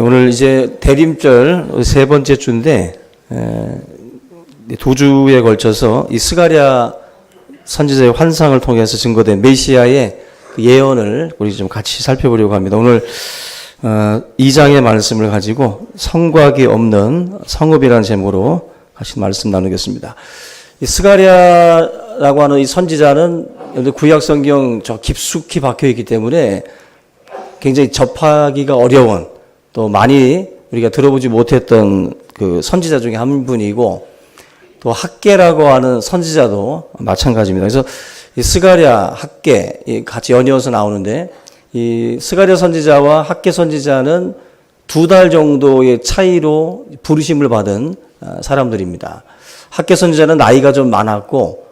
오늘 이제 대림절 세 번째 주인데 두 주에 걸쳐서 이 스가랴 선지자의 환상을 통해서 증거된 메시아의 그 예언을 우리 좀 같이 살펴보려고 합니다. 오늘 2장의 말씀을 가지고 성곽이 없는 성읍이라는 제목으로 같이 말씀 나누겠습니다. 이 스가랴라고 하는 이 선지자는 구약 성경 저 깊숙이 박혀 있기 때문에 굉장히 접하기가 어려운, 또 많이 우리가 들어보지 못했던 그 선지자 중에 한 분이고, 또 학개라고 하는 선지자도 마찬가지입니다. 그래서 이 스가랴, 학개 같이 연이어서 나오는데, 이 스가랴 선지자와 학개 선지자는 2달 정도의 차이로 부르심을 받은 사람들입니다. 학개 선지자는 나이가 좀 많았고,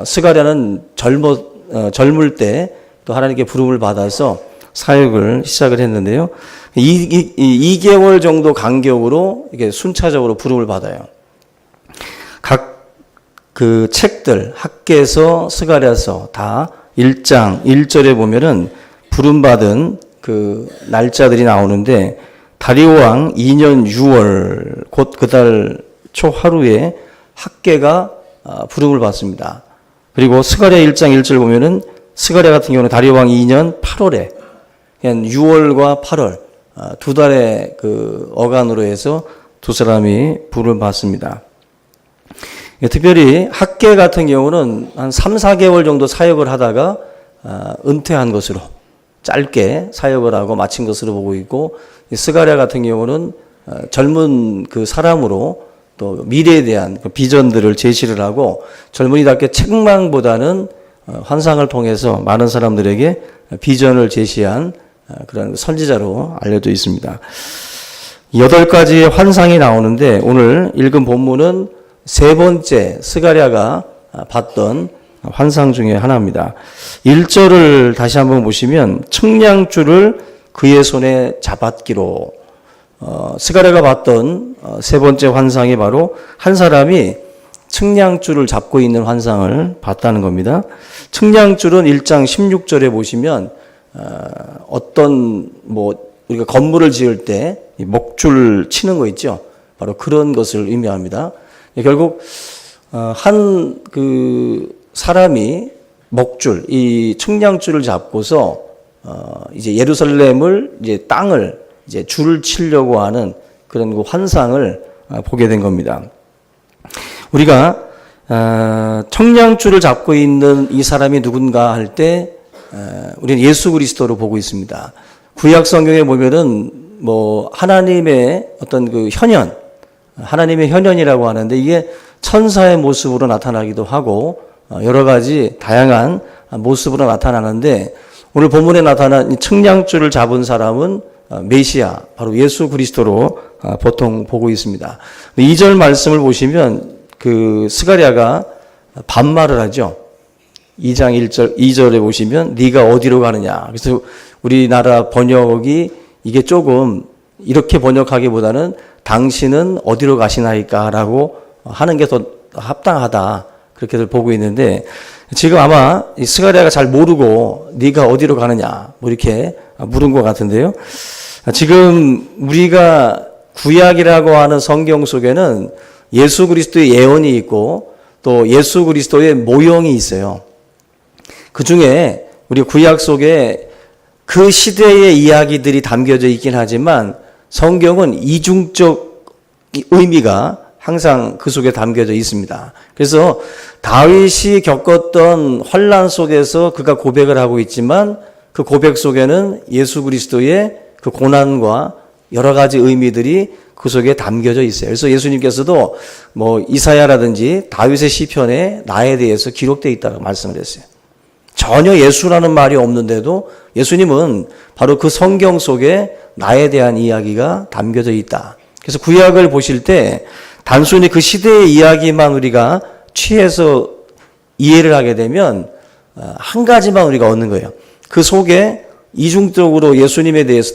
스가랴는 젊을 때 또 하나님께 부름을 받아서 사역을 시작을 했는데요. 2개월 정도 간격으로 이렇게 순차적으로 부름을 받아요. 각 그 책들, 학개서, 스가랴서 다 1장 1절에 보면은 부름받은 그 날짜들이 나오는데, 다리오 왕 2년 6월 곧 그 달 초 하루에 학개가 부름을 받습니다. 그리고 스가랴 1장 1절 보면은 스가랴 같은 경우는 다리오 왕 2년 8월에 그냥 6월과 8월 2달의 그 어간으로 해서 두 사람이 부름을 받습니다. 특별히 학개 같은 경우는 한 3, 4개월 정도 사역을 하다가 은퇴한 것으로, 짧게 사역을 하고 마친 것으로 보고 있고, 스가랴 같은 경우는 젊은 그 사람으로 또 미래에 대한 그 비전들을 제시를 하고, 젊은이답게 책망보다는 환상을 통해서 많은 사람들에게 비전을 제시한 그런 선지자로 알려져 있습니다. 8가지의 환상이 나오는데, 오늘 읽은 본문은 세 번째 스가랴가 봤던 환상 중에 하나입니다. 1절을 다시 한번 보시면 측량줄을 그의 손에 잡았기로, 스가랴가 봤던 세 번째 환상이 바로 한 사람이 측량줄을 잡고 있는 환상을 봤다는 겁니다. 측량줄은 1장 16절에 보시면 어떤 우리가 건물을 지을 때 목줄 치는 거 있죠. 바로 그런 것을 의미합니다. 결국 한 그 사람이 목줄, 이 측량줄을 잡고서 이제 예루살렘을 이제 땅을 이제 줄을 치려고 하는 그런 그 환상을 보게 된 겁니다. 우리가 청량줄을 잡고 있는 이 사람이 누군가 할 때 우리는 예수 그리스도로 보고 있습니다. 구약 성경에 보면은 하나님의 어떤 그 현현, 하나님의 현현이라고 하는데, 이게 천사의 모습으로 나타나기도 하고 여러 가지 다양한 모습으로 나타나는데, 오늘 본문에 나타난 이 측량줄을 잡은 사람은 메시아, 바로 예수 그리스도로 보통 보고 있습니다. 2절 말씀을 보시면 그 스가랴가 반말을 하죠. 2장 2절에 보시면 네가 어디로 가느냐. 그래서 우리나라 번역이 이게 조금 이렇게 번역하기보다는 당신은 어디로 가시나이까라고 하는 게 더 합당하다, 그렇게들 보고 있는데, 지금 아마 이 스가랴가 잘 모르고 네가 어디로 가느냐 이렇게 물은 것 같은데요. 지금 우리가 구약이라고 하는 성경 속에는 예수 그리스도의 예언이 있고 또 예수 그리스도의 모형이 있어요. 그 중에 우리 구약 속에 그 시대의 이야기들이 담겨져 있긴 하지만 성경은 이중적 의미가 항상 그 속에 담겨져 있습니다. 그래서 다윗이 겪었던 환난 속에서 그가 고백을 하고 있지만, 그 고백 속에는 예수 그리스도의 그 고난과 여러 가지 의미들이 그 속에 담겨져 있어요. 그래서 예수님께서도 이사야라든지 다윗의 시편에 나에 대해서 기록되어 있다고 말씀을 했어요. 전혀 예수라는 말이 없는데도 예수님은 바로 그 성경 속에 나에 대한 이야기가 담겨져 있다. 그래서 구약을 보실 때 단순히 그 시대의 이야기만 우리가 취해서 이해를 하게 되면 한 가지만 우리가 얻는 거예요. 그 속에 이중적으로 예수님에 대해서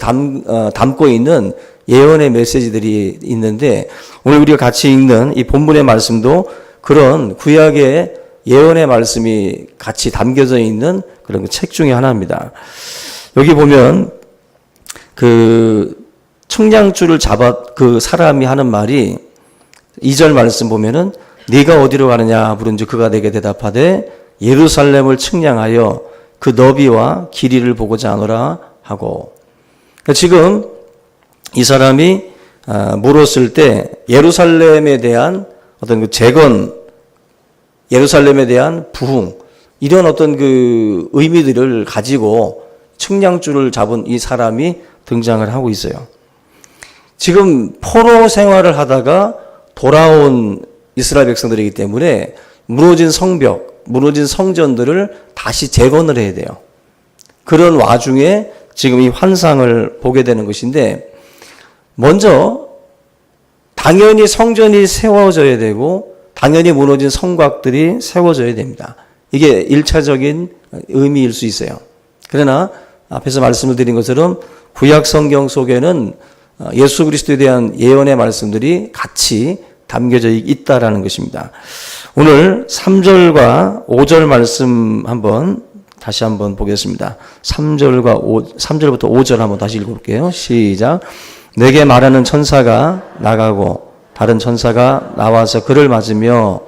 담고 있는 예언의 메시지들이 있는데, 오늘 우리가 같이 읽는 이 본문의 말씀도 그런 구약의 예언의 말씀이 같이 담겨져 있는 그런 책 중에 하나입니다. 여기 보면 그 측량줄을 그 사람이 하는 말이 2절 말씀 보면은 네가 어디로 가느냐 물은즉 그가 내게 대답하되 예루살렘을 측량하여 그 너비와 길이를 보고자 하노라 하고. 그러니까 지금 이 사람이 물었을 때 예루살렘에 대한 어떤 그 재건, 예루살렘에 대한 부흥, 이런 어떤 그 의미들을 가지고 측량줄을 잡은 이 사람이 등장을 하고 있어요. 지금 포로 생활을 하다가 돌아온 이스라엘 백성들이기 때문에 무너진 성벽, 무너진 성전들을 다시 재건을 해야 돼요. 그런 와중에 지금 이 환상을 보게 되는 것인데, 먼저 당연히 성전이 세워져야 되고 당연히 무너진 성곽들이 세워져야 됩니다. 이게 1차적인 의미일 수 있어요. 그러나 앞에서 말씀을 드린 것처럼 구약 성경 속에는 예수 그리스도에 대한 예언의 말씀들이 같이 담겨져 있다라는 것입니다. 오늘 3절과 5절 말씀 다시 한번 보겠습니다. 3절부터 5절 한번 다시 읽어볼게요. 시작. 내게 말하는 천사가 나가고 다른 천사가 나와서 그를 맞으며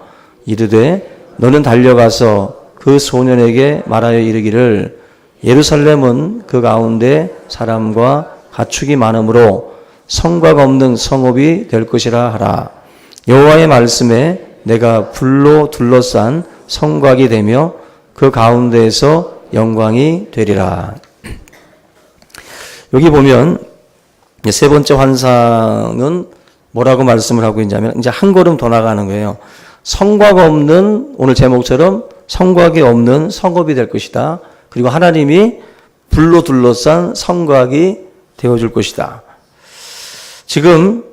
이르되 너는 달려가서 그 소년에게 말하여 이르기를 예루살렘은 그 가운데 사람과 가축이 많으므로 성곽 없는 성읍이 될 것이라 하라. 여호와의 말씀에 내가 불로 둘러싼 성곽이 되며 그 가운데에서 영광이 되리라. 여기 보면 세 번째 환상은 뭐라고 말씀을 하고 있냐면 이제 한 걸음 더 나가는 거예요. 성곽 없는, 오늘 제목처럼 성곽이 없는 성읍이 될 것이다. 그리고 하나님이 불로 둘러싼 성곽이 되어줄 것이다. 지금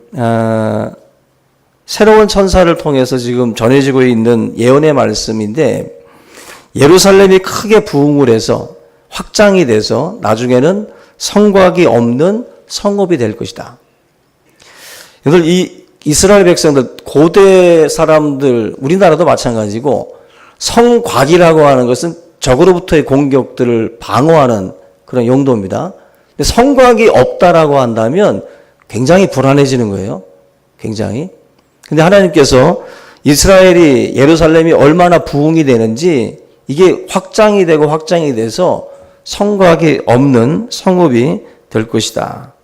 새로운 천사를 통해서 지금 전해지고 있는 예언의 말씀인데, 예루살렘이 크게 부흥을 해서 확장이 돼서 나중에는 성곽이 없는 성읍이 될 것이다. 여러분, 이 이스라엘 백성들, 고대 사람들, 우리나라도 마찬가지고 성곽이라고 하는 것은 적으로부터의 공격들을 방어하는 그런 용도입니다. 근데 성곽이 없다라고 한다면 굉장히 불안해지는 거예요. 굉장히. 근데 하나님께서 이스라엘이, 예루살렘이 얼마나 부흥이 되는지 이게 확장이 되고 확장이 돼서 성곽이 없는 성읍이 될 것이다.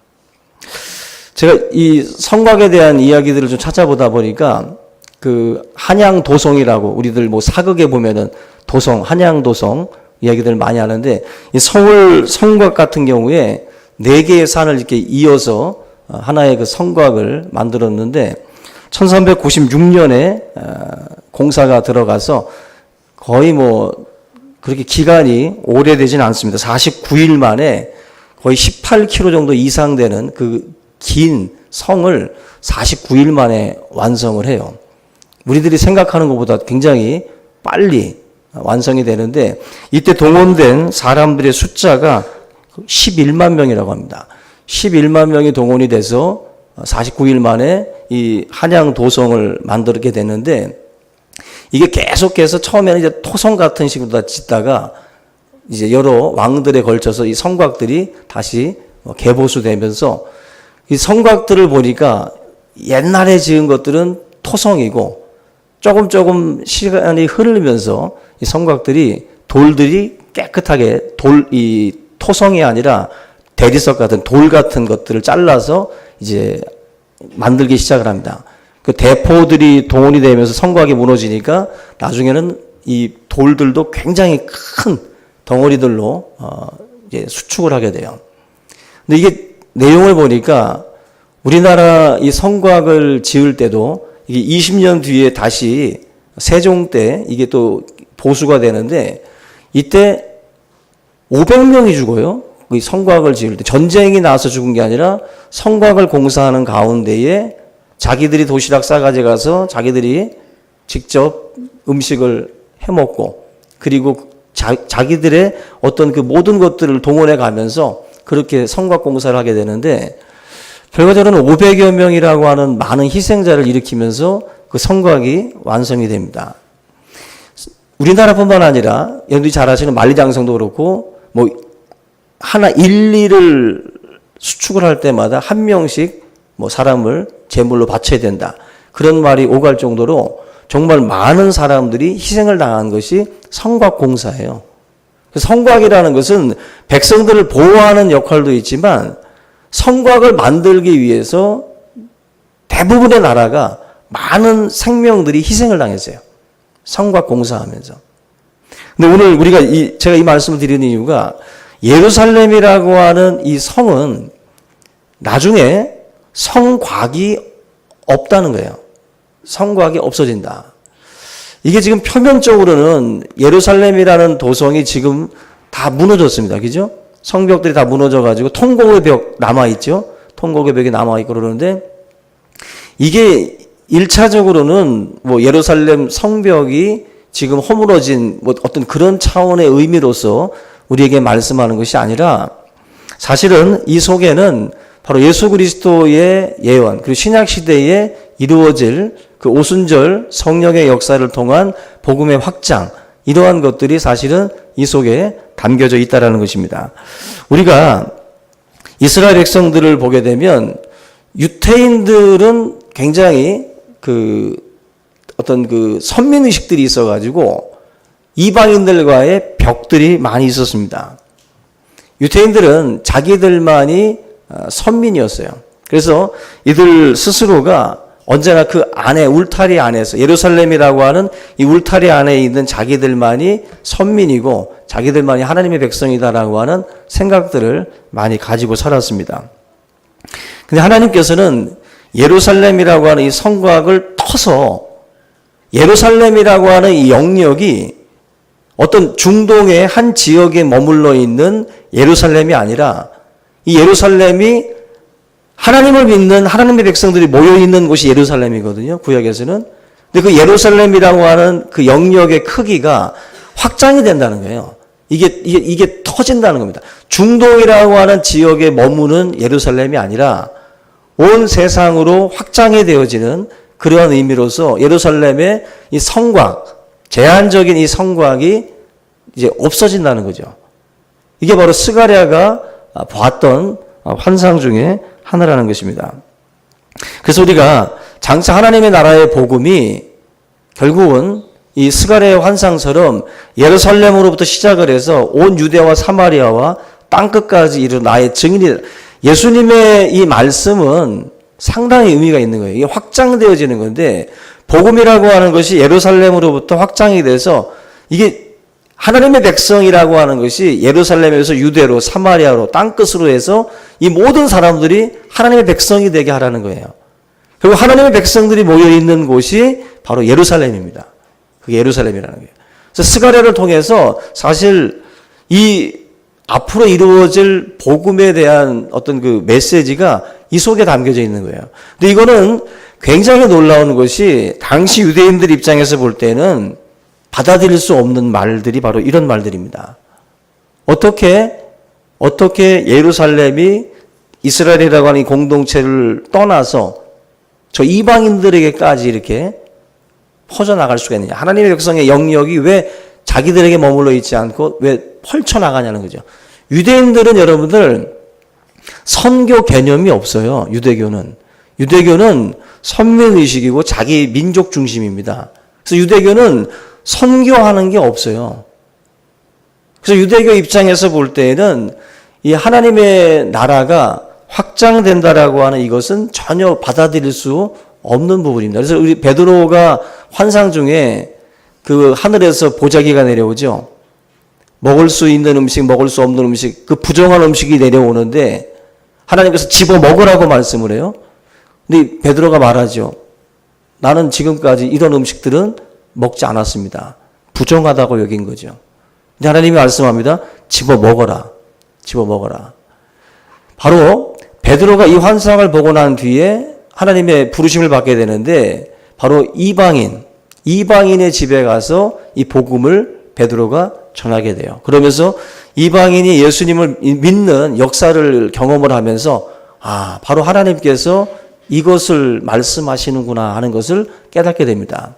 제가 이 성곽에 대한 이야기들을 좀 찾아보다 보니까 그 한양도성이라고, 우리들 뭐 사극에 보면은 도성, 한양도성 이야기들 많이 하는데, 이 서울 성곽 같은 경우에 4개의 산을 이렇게 이어서 하나의 그 성곽을 만들었는데 1396년에 공사가 들어가서 거의 뭐 그렇게 기간이 오래되진 않습니다. 49일 만에 거의 18km 정도 이상 되는 그 긴 성을 49일 만에 완성을 해요. 우리들이 생각하는 것보다 굉장히 빨리 완성이 되는데, 이때 동원된 사람들의 숫자가 11만 명이라고 합니다. 11만 명이 동원이 돼서 49일 만에 이 한양 도성을 만들게 됐는데, 이게 계속해서 처음에는 이제 토성 같은 식으로 다 짓다가 이제 여러 왕들에 걸쳐서 이 성곽들이 다시 개보수되면서, 이 성곽들을 보니까 옛날에 지은 것들은 토성이고 조금 시간이 흐르면서 이 성곽들이, 돌들이 깨끗하게 이 토성이 아니라 대리석 같은 돌 같은 것들을 잘라서 이제 만들기 시작을 합니다. 그 대포들이 동원이 되면서 성곽이 무너지니까 나중에는 이 돌들도 굉장히 큰 덩어리들로 이제 수축을 하게 돼요. 근데 이게 내용을 보니까 우리나라 이 성곽을 지을 때도 이게 20년 뒤에 다시 세종 때 이게 또 보수가 되는데, 이때 500명이 죽어요. 이 성곽을 지을 때. 전쟁이 나서 죽은 게 아니라 성곽을 공사하는 가운데에 자기들이 도시락 싸가지 가서 자기들이 직접 음식을 해먹고, 그리고 자기들의 어떤 그 모든 것들을 동원해 가면서 그렇게 성곽 공사를 하게 되는데, 결과적으로는 500여 명이라고 하는 많은 희생자를 일으키면서 그 성곽이 완성이 됩니다. 우리나라뿐만 아니라 여러분들이 잘 아시는 만리장성도 그렇고, 뭐 하나 1, 2를 수축을 할 때마다 한 명씩 뭐 사람을 제물로 바쳐야 된다. 그런 말이 오갈 정도로 정말 많은 사람들이 희생을 당한 것이 성곽 공사예요. 성곽이라는 것은 백성들을 보호하는 역할도 있지만 성곽을 만들기 위해서 대부분의 나라가 많은 생명들이 희생을 당했어요. 성곽 공사하면서. 근데 오늘 제가 이 말씀을 드리는 이유가 예루살렘이라고 하는 이 성은 나중에 성곽이 없다는 거예요. 성곽이 없어진다. 이게 지금 표면적으로는 예루살렘이라는 도성이 지금 다 무너졌습니다. 그죠? 성벽들이 다 무너져가지고 통곡의 벽 남아있죠? 통곡의 벽이 남아있고 그러는데 이게 1차적으로는 뭐 예루살렘 성벽이 지금 허물어진 뭐 어떤 그런 차원의 의미로서 우리에게 말씀하는 것이 아니라 사실은 이 속에는 바로 예수 그리스도의 예언 그리고 신약 시대에 이루어질 그 오순절 성령의 역사를 통한 복음의 확장 이러한 것들이 사실은 이 속에 담겨져 있다라는 것입니다. 우리가 이스라엘 백성들을 보게 되면 유태인들은 굉장히 어떤 선민 의식들이 있어가지고 이방인들과의 벽들이 많이 있었습니다. 유태인들은 자기들만이 선민이었어요. 그래서 이들 스스로가 언제나 그 안에 울타리 안에서 예루살렘이라고 하는 이 울타리 안에 있는 자기들만이 선민이고 자기들만이 하나님의 백성이다라고 하는 생각들을 많이 가지고 살았습니다. 근데 하나님께서는 예루살렘이라고 하는 이 성곽을 터서 예루살렘이라고 하는 이 영역이 어떤 중동의 한 지역에 머물러 있는 예루살렘이 아니라 이 예루살렘이 하나님을 믿는 하나님의 백성들이 모여있는 곳이 예루살렘이거든요. 구약에서는. 근데 그 예루살렘이라고 하는 그 영역의 크기가 확장이 된다는 거예요. 이게 터진다는 겁니다. 중동이라고 하는 지역에 머무는 예루살렘이 아니라 온 세상으로 확장이 되어지는 그러한 의미로서 예루살렘의 이 성곽, 제한적인 이 성곽이 이제 없어진다는 거죠. 이게 바로 스가랴가 봤던 환상 중에 하나라는 것입니다. 그래서 우리가 장차 하나님의 나라의 복음이 결국은 이 스가랴의 환상처럼 예루살렘으로부터 시작을 해서 온 유대와 사마리아와 땅끝까지 이르러 나의 증인이 예수님의 이 말씀은 상당히 의미가 있는 거예요. 이게 확장되어지는 건데 복음이라고 하는 것이 예루살렘으로부터 확장이 돼서 이게 하나님의 백성이라고 하는 것이 예루살렘에서 유대로 사마리아로 땅끝으로 해서 이 모든 사람들이 하나님의 백성이 되게 하라는 거예요. 그리고 하나님의 백성들이 모여있는 곳이 바로 예루살렘입니다. 그게 예루살렘이라는 거예요. 그래서 스가랴를 통해서 사실 이 앞으로 이루어질 복음에 대한 어떤 그 메시지가 이 속에 담겨져 있는 거예요. 근데 이거는 굉장히 놀라운 것이 당시 유대인들 입장에서 볼 때는 받아들일 수 없는 말들이 바로 이런 말들입니다. 어떻게 예루살렘이 이스라엘이라고 하는 이 공동체를 떠나서 저 이방인들에게까지 이렇게 퍼져나갈 수가 있느냐. 하나님의 백성의 영역이 왜 자기들에게 머물러 있지 않고 왜 펼쳐나가냐는 거죠. 유대인들은 여러분들 선교 개념이 없어요. 유대교는 선민의식이고 자기 민족 중심입니다. 그래서 유대교는 선교하는 게 없어요. 그래서 유대교 입장에서 볼 때에는 이 하나님의 나라가 확장된다라고 하는 이것은 전혀 받아들일 수 없는 부분입니다. 그래서 우리 베드로가 환상 중에 그 하늘에서 보자기가 내려오죠. 먹을 수 있는 음식, 먹을 수 없는 음식, 그 부정한 음식이 내려오는데 하나님께서 집어 먹으라고 말씀을 해요. 근데 베드로가 말하죠. 나는 지금까지 이런 음식들은 먹지 않았습니다. 부정하다고 여긴 거죠. 근데 하나님이 말씀합니다. 집어 먹어라. 집어 먹어라. 바로 베드로가 이 환상을 보고 난 뒤에 하나님의 부르심을 받게 되는데 바로 이방인의 집에 가서 이 복음을 베드로가 전하게 돼요. 그러면서 이방인이 예수님을 믿는 역사를 경험을 하면서 바로 하나님께서 이것을 말씀하시는구나 하는 것을 깨닫게 됩니다.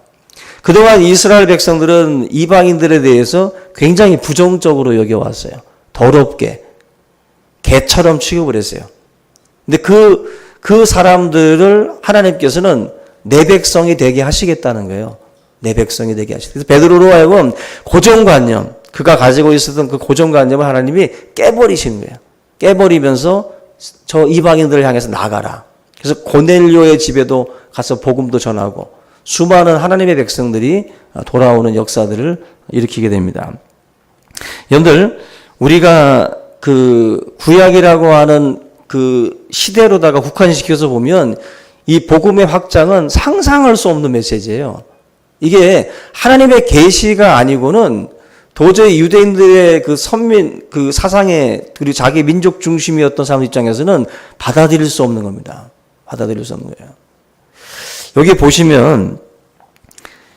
그동안 이스라엘 백성들은 이방인들에 대해서 굉장히 부정적으로 여겨왔어요. 더럽게 개처럼 취급을 했어요. 근데 그 사람들을 하나님께서는 내 백성이 되게 하시겠다는 거예요. 내 백성이 되게 하시겠다. 그래서 베드로로 하여금 고정관념, 그가 가지고 있었던 그 고정관념을 하나님이 깨버리시는 거예요. 깨버리면서 저 이방인들을 향해서 나가라. 그래서 고넬료의 집에도 가서 복음도 전하고 수많은 하나님의 백성들이 돌아오는 역사들을 일으키게 됩니다. 여러분들, 우리가 그 구약이라고 하는 그 시대로다가 국한시켜서 보면 이 복음의 확장은 상상할 수 없는 메시지예요. 이게 하나님의 계시가 아니고는 도저히 유대인들의 그 선민, 그 사상의, 그리고 자기 민족 중심이었던 사람 입장에서는 받아들일 수 없는 겁니다. 받아들일 수 없는 거예요. 여기 보시면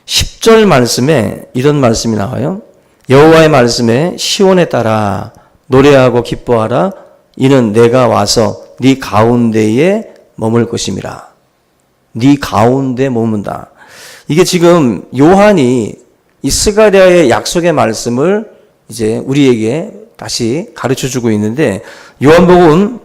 10절 말씀에 이런 말씀이 나와요. 여호와의 말씀에 시온에 따라 노래하고 기뻐하라. 이는 내가 와서 네 가운데에 머물 것임이라. 네 가운데 머문다. 이게 지금 요한이 이 스가랴의 약속의 말씀을 이제 우리에게 다시 가르쳐 주고 있는데, 요한복음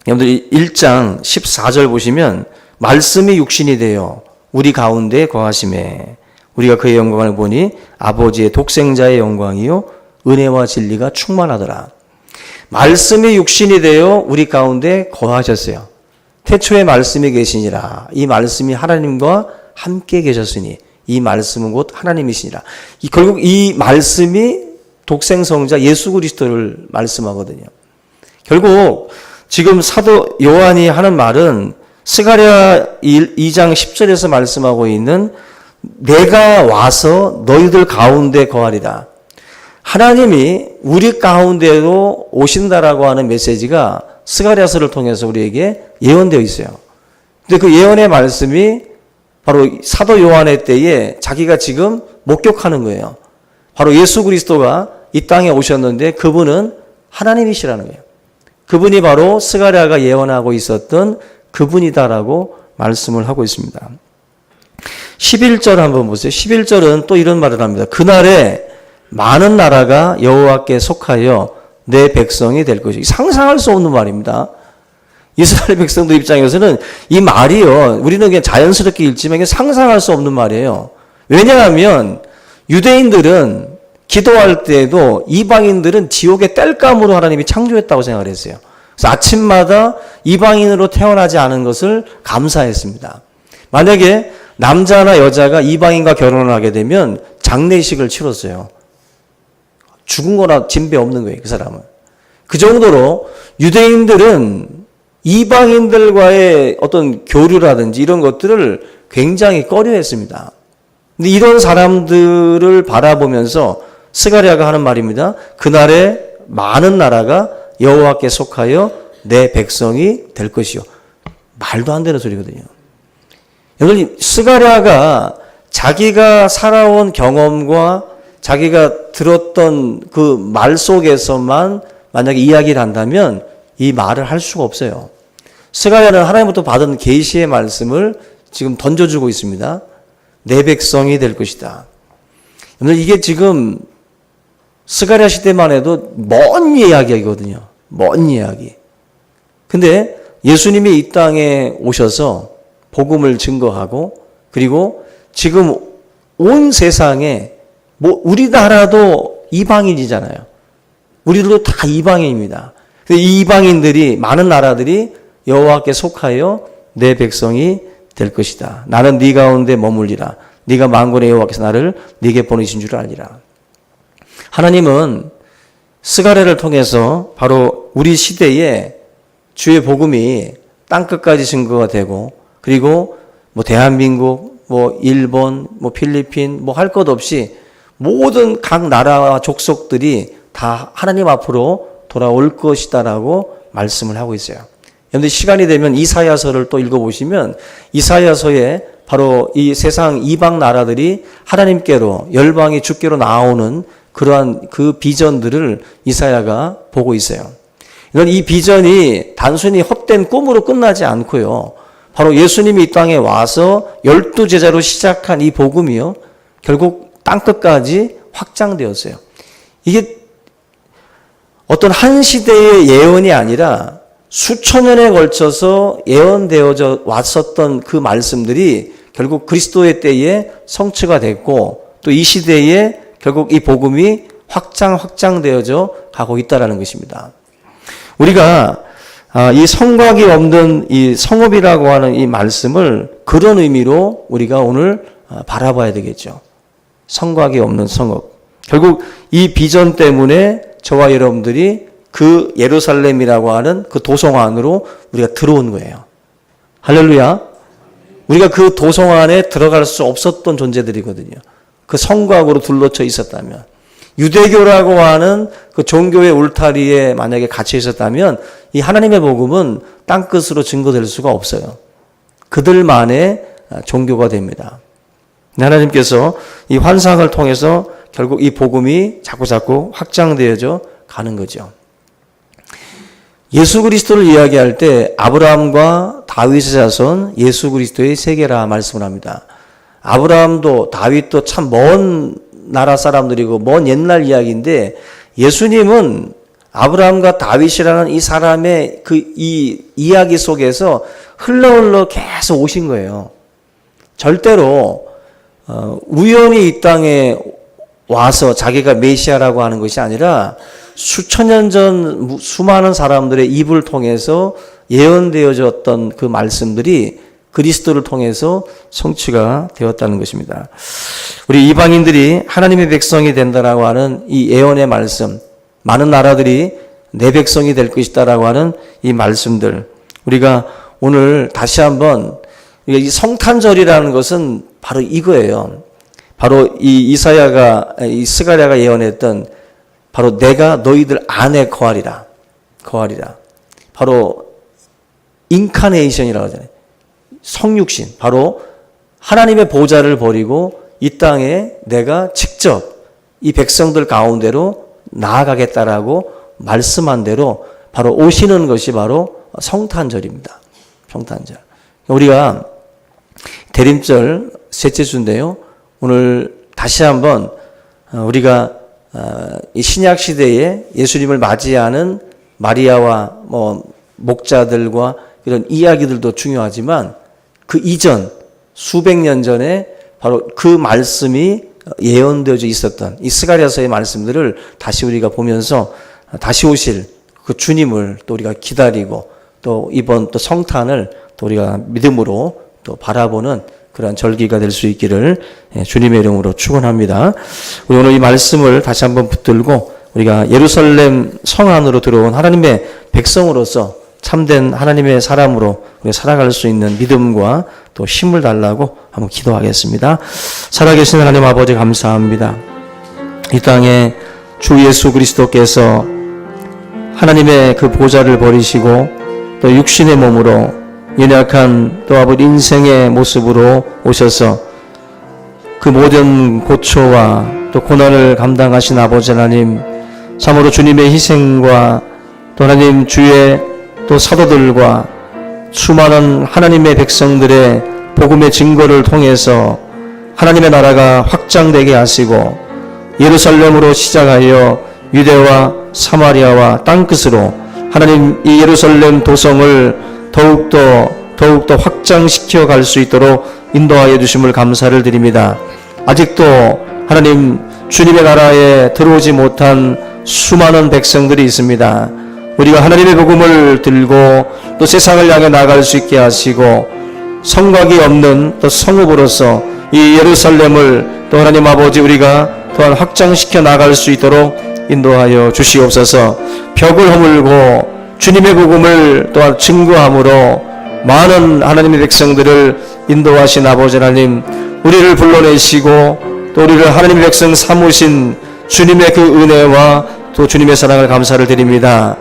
여러분들 1장 14절 보시면 말씀이 육신이 되어 우리 가운데 거하심에 우리가 그의 영광을 보니 아버지의 독생자의 영광이요 은혜와 진리가 충만하더라. 말씀이 육신이 되어 우리 가운데 거하셨어요. 태초에 말씀이 계시니라. 이 말씀이 하나님과 함께 계셨으니 이 말씀은 곧 하나님이시니라. 결국 이 말씀이 독생성자 예수 그리스도를 말씀하거든요. 결국 지금 사도 요한이 하는 말은 스가랴 2장 10절에서 말씀하고 있는 내가 와서 너희들 가운데 거하리라. 하나님이 우리 가운데로 오신다라고 하는 메시지가 스가랴서를 통해서 우리에게 예언되어 있어요. 근데 그 예언의 말씀이 바로 사도 요한의 때에 자기가 지금 목격하는 거예요. 바로 예수 그리스도가 이 땅에 오셨는데 그분은 하나님이시라는 거예요. 그분이 바로 스가랴가 예언하고 있었던 그분이다라고 말씀을 하고 있습니다. 11절 한번 보세요. 11절은 또 이런 말을 합니다. 그날에 많은 나라가 여호와께 속하여 내 백성이 될 것이. 상상할 수 없는 말입니다. 이스라엘 백성들 입장에서는 이 말이요, 우리는 그냥 자연스럽게 읽지만 상상할 수 없는 말이에요. 왜냐하면 유대인들은 기도할 때에도 이방인들은 지옥의 땔감으로 하나님이 창조했다고 생각을 했어요. 그래서 아침마다 이방인으로 태어나지 않은 것을 감사했습니다. 만약에 남자나 여자가 이방인과 결혼을 하게 되면 장례식을 치렀어요. 죽은 거나 진배 없는 거예요, 그 사람은. 그 정도로 유대인들은 이방인들과의 어떤 교류라든지 이런 것들을 굉장히 꺼려했습니다. 근데 이런 사람들을 바라보면서 스가랴가 하는 말입니다. 그날에 많은 나라가 여호와께 속하여 내 백성이 될 것이요. 말도 안 되는 소리거든요. 여러분, 스가랴가 자기가 살아온 경험과 자기가 들었던 그 말 속에서만 만약에 이야기를 한다면 이 말을 할 수가 없어요. 스가랴는 하나님부터 받은 계시의 말씀을 지금 던져주고 있습니다. 내 백성이 될 것이다. 여러분, 이게 지금 스가랴 시대만 해도 먼 이야기거든요. 먼 이야기. 근데 예수님이 이 땅에 오셔서 복음을 증거하고, 그리고 지금 온 세상에 우리나라도 이방인이잖아요. 우리들도 다 이방인입니다. 이 이방인들이, 많은 나라들이 여호와께 속하여 내 백성이 될 것이다. 나는 네 가운데 머물리라. 네가 만군의 여호와께서 나를 네게 보내신 줄 알리라. 하나님은 스가랴를 통해서 바로 우리 시대에 주의 복음이 땅끝까지 증거가 되고, 그리고 대한민국, 일본, 필리핀, 할 것 없이 모든 각 나라와 족속들이 다 하나님 앞으로 돌아올 것이다라고 말씀을 하고 있어요. 여러분들 시간이 되면 이사야서를 또 읽어보시면 이사야서에 바로 이 세상 이방 나라들이 하나님께로, 열방이 주께로 나오는 그러한 그 비전들을 이사야가 보고 있어요. 이 비전이 단순히 헛된 꿈으로 끝나지 않고요. 바로 예수님이 이 땅에 와서 12제자로 시작한 이 복음이요. 결국 땅끝까지 확장되었어요. 이게 어떤 한 시대의 예언이 아니라 수천 년에 걸쳐서 예언되어져 왔었던 그 말씀들이 결국 그리스도의 때에 성취가 됐고 또 이 시대에 결국 이 복음이 확장되어져 가고 있다라는 것입니다. 우리가 이 성곽이 없는 이 성읍이라고 하는 이 말씀을 그런 의미로 우리가 오늘 바라봐야 되겠죠. 성곽이 없는 성읍. 결국 이 비전 때문에 저와 여러분들이 그 예루살렘이라고 하는 그 도성 안으로 우리가 들어온 거예요. 할렐루야. 우리가 그 도성 안에 들어갈 수 없었던 존재들이거든요. 그 성곽으로 둘러쳐 있었다면, 유대교라고 하는 그 종교의 울타리에 만약에 갇혀 있었다면 이 하나님의 복음은 땅끝으로 증거될 수가 없어요. 그들만의 종교가 됩니다. 하나님께서 이 환상을 통해서 결국 이 복음이 자꾸 확장되어져 가는 거죠. 예수 그리스도를 이야기할 때 아브라함과 다윗의 자손 예수 그리스도의 세계라 말씀을 합니다. 아브라함도 다윗도 참 먼 나라 사람들이고 먼 옛날 이야기인데 예수님은 아브라함과 다윗이라는 이 사람의 이 이야기 속에서 흘러 계속 오신 거예요. 절대로 우연히 이 땅에 와서 자기가 메시아라고 하는 것이 아니라 수천 년 전 수많은 사람들의 입을 통해서 예언되어졌던 그 말씀들이 그리스도를 통해서 성취가 되었다는 것입니다. 우리 이방인들이 하나님의 백성이 된다라고 하는 이 예언의 말씀, 많은 나라들이 내 백성이 될 것이다라고 하는 이 말씀들, 우리가 오늘 다시 한번 이 성탄절이라는 것은 바로 이거예요. 바로 이 스가랴가 예언했던 바로 내가 너희들 안에 거하리라. 바로 인카네이션이라고 하잖아요. 성육신. 바로 하나님의 보좌를 버리고 이 땅에 내가 직접 이 백성들 가운데로 나아가겠다라고 말씀한 대로 바로 오시는 것이 바로 성탄절입니다. 성탄절. 우리가 대림절 셋째 주인데요. 오늘 다시 한번 우리가 이 신약 시대에 예수님을 맞이하는 마리아와 목자들과 이런 이야기들도 중요하지만 그 이전 수백 년 전에 바로 그 말씀이 예언되어져 있었던 이 스가랴서의 말씀들을 다시 우리가 보면서 다시 오실 그 주님을 또 우리가 기다리고 또 이번 또 성탄을 또 우리가 믿음으로 또 바라보는 그러한 절기가 될 수 있기를 주님의 이름으로 축원합니다. 우리 오늘 이 말씀을 다시 한번 붙들고 우리가 예루살렘 성 안으로 들어온 하나님의 백성으로서 참된 하나님의 사람으로 우리가 살아갈 수 있는 믿음과 또 힘을 달라고 한번 기도하겠습니다. 살아계신 하나님 아버지 감사합니다. 이 땅에 주 예수 그리스도께서 하나님의 그 보좌를 버리시고 또 육신의 몸으로 연약한 또 아버지 인생의 모습으로 오셔서 그 모든 고초와 또 고난을 감당하신 아버지 하나님, 참으로 주님의 희생과 또 하나님 주의 또 사도들과 수많은 하나님의 백성들의 복음의 증거를 통해서 하나님의 나라가 확장되게 하시고 예루살렘으로 시작하여 유대와 사마리아와 땅끝으로 하나님 이 예루살렘 도성을 더욱더 확장시켜 갈 수 있도록 인도하여 주심을 감사를 드립니다. 아직도 하나님 주님의 나라에 들어오지 못한 수많은 백성들이 있습니다. 우리가 하나님의 복음을 들고 또 세상을 향해 나갈 수 있게 하시고 성곽이 없는 또 성읍으로서 이 예루살렘을 또 하나님 아버지 우리가 또한 확장시켜 나갈 수 있도록 인도하여 주시옵소서. 벽을 허물고 주님의 복음을 또한 증거함으로 많은 하나님의 백성들을 인도하신 아버지 하나님, 우리를 불러내시고 또 우리를 하나님의 백성 삼으신 주님의 그 은혜와 또 주님의 사랑을 감사를 드립니다.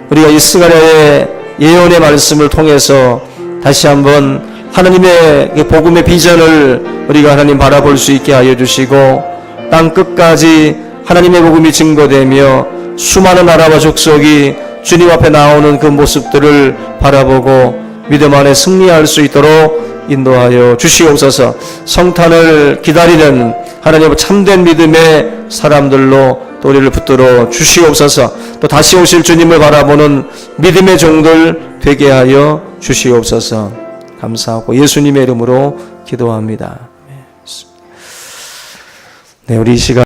우리가 이 스가랴의 예언의 말씀을 통해서 다시 한번 하나님의 복음의 비전을 우리가 하나님 바라볼 수 있게 하여 주시고 땅 끝까지 하나님의 복음이 증거되며 수많은 나라와 족속이 주님 앞에 나오는 그 모습들을 바라보고 믿음 안에 승리할 수 있도록 인도하여 주시옵소서. 성탄을 기다리는 하나님의 참된 믿음의 사람들로 또 우리를 붙들어 주시옵소서. 또 다시 오실 주님을 바라보는 믿음의 종들 되게 하여 주시옵소서. 감사하고 예수님의 이름으로 기도합니다. 네, 우리 이 시간